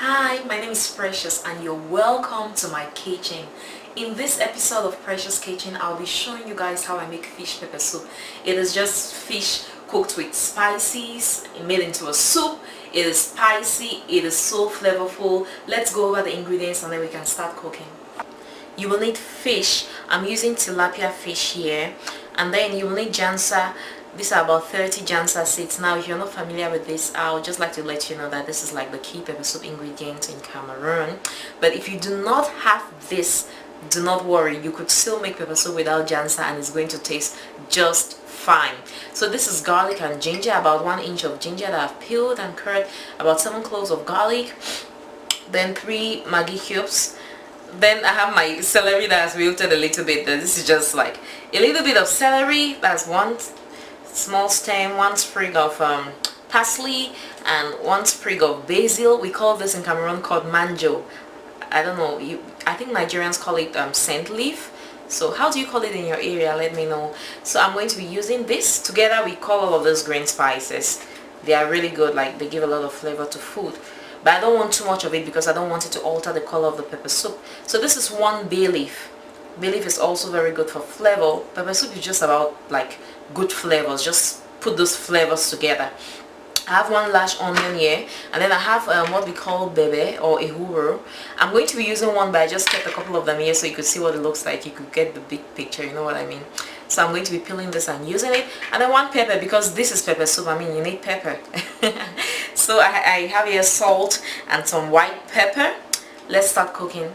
Hi, my name is Precious and you're welcome to my kitchen. In this episode of Precious Kitchen, I'll be showing you guys how I make fish pepper soup. It is just fish cooked with spices, made into a soup. It is spicy, it is so flavorful. Let's go over the ingredients and then we can start cooking. You will need fish. I'm using tilapia fish here, and then you will need jansa. These are about 30 jansa seeds. Now if you're not familiar with this, I would just like to let you know that this is like the key pepper soup ingredient in Cameroon. But if you do not have this, do not worry, you could still make pepper soup without jansa and it's going to taste just fine. So this is garlic and ginger, about 1 inch of ginger that I've peeled and cut, about 7 cloves of garlic, then 3 Maggi cubes. Then I have my celery that has wilted a little bit. This is just like a little bit of celery. That's 1 small stem, 1 sprig of parsley, and 1 sprig of basil. We call this in Cameroon called manjo. I don't know, I think Nigerians call it scent leaf. So how do you call it in your area? Let me know. So I'm going to be using this. Together we call all of those green spices. They are really good, like they give a lot of flavor to food. But I don't want too much of it because I don't want it to alter the color of the pepper soup. So this is 1 bay leaf. Bay leaf is also very good for flavor. Pepper soup is just about like good flavors. Just put those flavors together. I have 1 large onion here, and then I have what we call bebe or ehuru. I'm going to be using one, but I just kept a couple of them here so you could see what it looks like. You could get the big picture, you know what I mean. So I'm going to be peeling this and using it, and then 1 pepper because this is pepper soup. I mean, you need pepper. So I have here salt and some white pepper. Let's start cooking.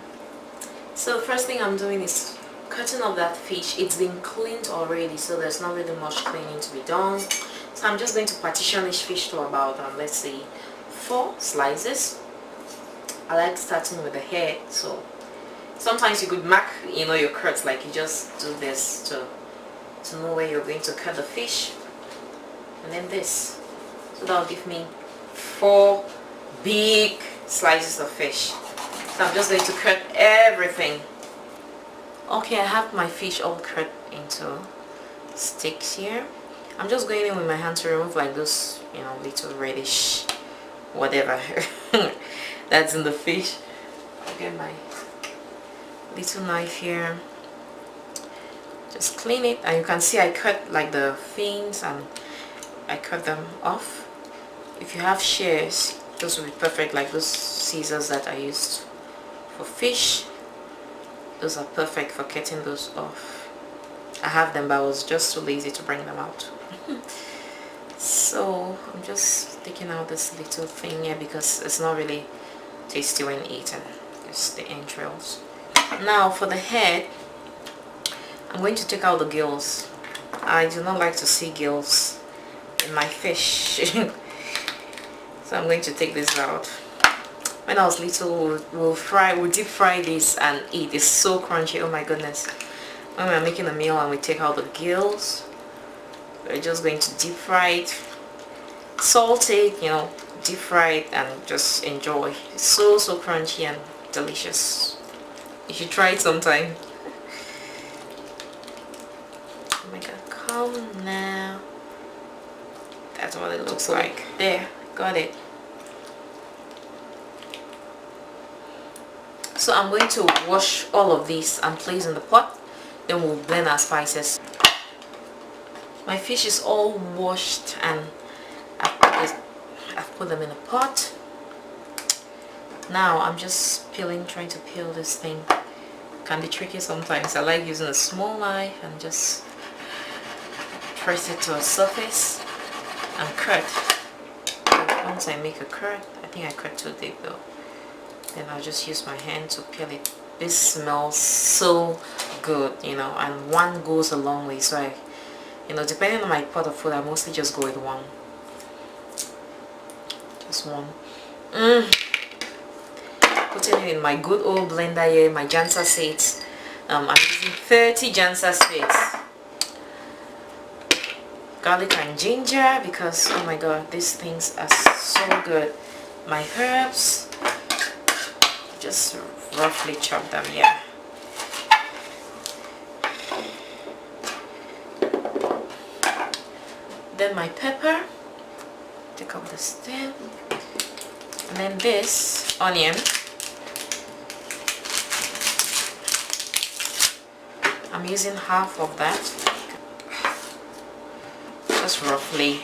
So the first thing I'm doing is cutting up that fish. It's been cleaned already, so there's not really much cleaning to be done. So I'm just going to partition this fish to about let's say 4 slices. I like starting with the head, so sometimes you could mark your cuts, like you just do this to know where you're going to cut the fish, and then this, so that'll give me 4 big slices of fish. So I'm just going to cut everything. Okay, I have my fish all cut into sticks here. I'm just going in with my hand to remove like those little reddish whatever that's in the fish. I'll get my little knife here, just clean it, and you can see I cut like the fins and I cut them off. If you have shears, those will be perfect, like those scissors that I used for fish. Those are perfect for cutting those off. I have them, but I was just too lazy to bring them out. So I'm just taking out this little thing here because it's not really tasty when eaten. It's the entrails. Now for the head, I'm going to take out the gills. I do not like to see gills in my fish. So I'm going to take this out. When I was little, we'll deep fry this and eat. It's so crunchy, oh my goodness. When we're making a meal and we take out the gills, we're just going to deep fry it, salt it, deep fry it, and just enjoy. It's so crunchy and delicious. You should try it sometime. Oh my god, come now. That's what it looks like. There, got it. So I'm going to wash all of these and place in the pot. Then we'll blend our spices. My fish is all washed and I've put them in a pot. Now I'm just trying to peel this thing. Can be tricky sometimes. I like using a small knife and just press it to a surface and cut. Once I make a cut, I think I cut too deep though. Then I'll just use my hand to peel it. This smells so good, and 1 goes a long way. So I, depending on my pot of food, I mostly just go with 1. Just 1. Putting it in my good old blender here, my jansa seeds. I'm using 30 jansa seeds. Garlic and ginger because oh my god, these things are so good. My herbs, just roughly chop them here. Then my pepper, take off the stem, And then this onion, I'm using half of that, just roughly.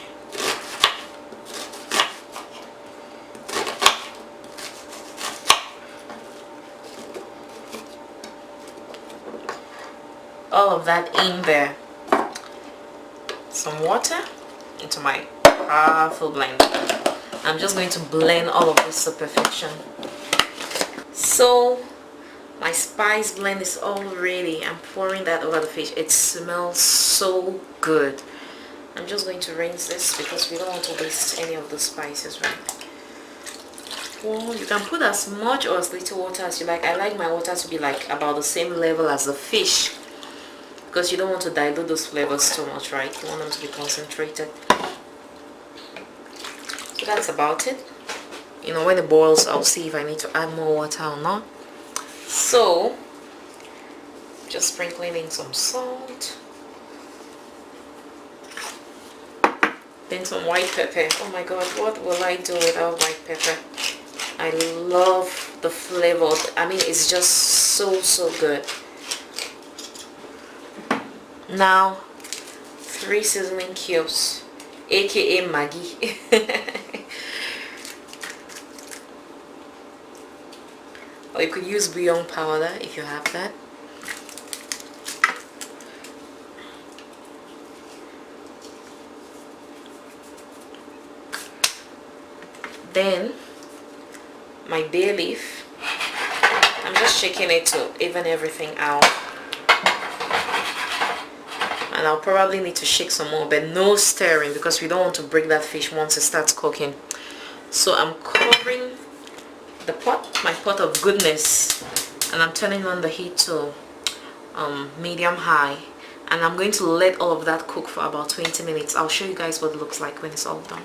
All of that in there. Some water into my powerful blender. I'm just going to blend all of this to perfection. So my spice blend is all ready. I'm pouring that over the fish. It smells so good. I'm just going to rinse this because we don't want to waste any of the spices, right? Well, you can put as much or as little water as you like. I like my water to be like about the same level as the fish, because you don't want to dilute those flavors too much, right? You want them to be concentrated. So that's about it. You know, when it boils, I'll see if I need to add more water or not. So just sprinkling in some salt, then some white pepper. Oh my god, what will I do without white pepper? I love the flavor. I mean, it's just so good. Now 3 seasoning cubes, aka Maggi. Or you could use bouillon powder if you have that. Then my bay leaf, I'm just shaking it to even everything out. And I'll probably need to shake some more, but no stirring because we don't want to break that fish once it starts cooking. So I'm covering the pot, my pot of goodness, and I'm turning on the heat to medium high, and I'm going to let all of that cook for about 20 minutes. I'll show you guys what it looks like when it's all done.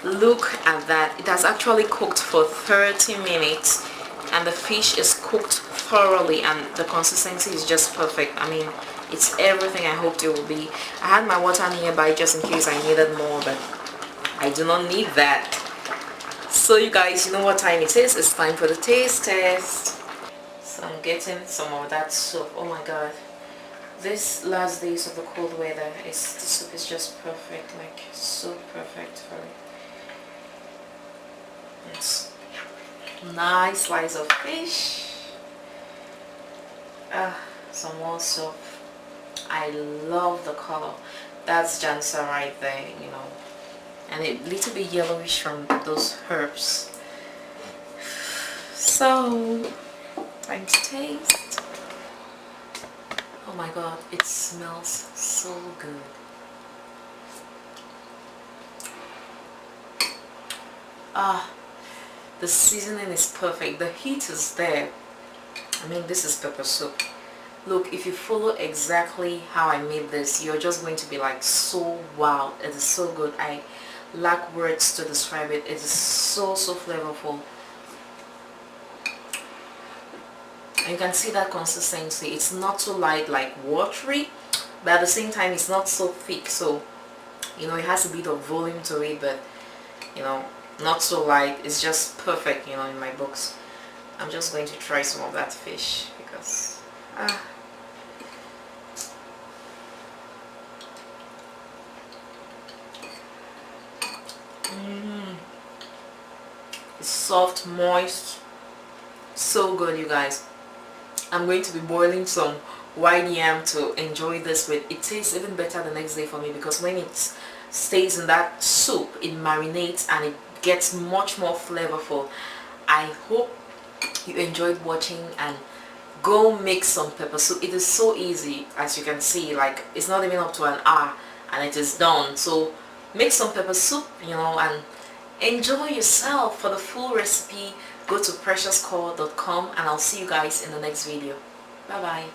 Look at that. It has actually cooked for 30 minutes and the fish is cooked thoroughly and the consistency is just perfect. I mean, it's everything I hoped it would be. I had my water nearby just in case I needed more, but I do not need that. So you guys, you know what time it is. It's time for the taste test. So I'm getting some of that soup. Oh my god, this last days of the cold weather, the soup is just perfect, like so perfect for it. It's nice slice of fish. Some more soup. I love the color. That's jansa right there, you know, and a little bit yellowish from those herbs. So time to taste. Oh my god, it smells so good. The seasoning is perfect. The heat is there. I mean, this is pepper soup. Look, if you follow exactly how I made this, you're just going to be like, so wow, it is so good. I lack words to describe it. It is so flavorful. And you can see that consistency. It's not so light like watery, but at the same time it's not so thick, so you know, it has a bit of volume to it, but you know, not so light. It's just perfect, you know, in my books. I'm just going to try some of that fish because it's soft, moist, so good, you guys. I'm going to be boiling some white yam to enjoy this with. It tastes even better the next day for me because when it stays in that soup, it marinates and it gets much more flavorful. I hope you enjoyed watching, and go make some pepper soup. It is so easy, as you can see, like it's not even up to an hour and it is done. So make some pepper soup, you know, and enjoy yourself. For the full recipe, go to preciouscore.com and I'll see you guys in the next video. Bye bye.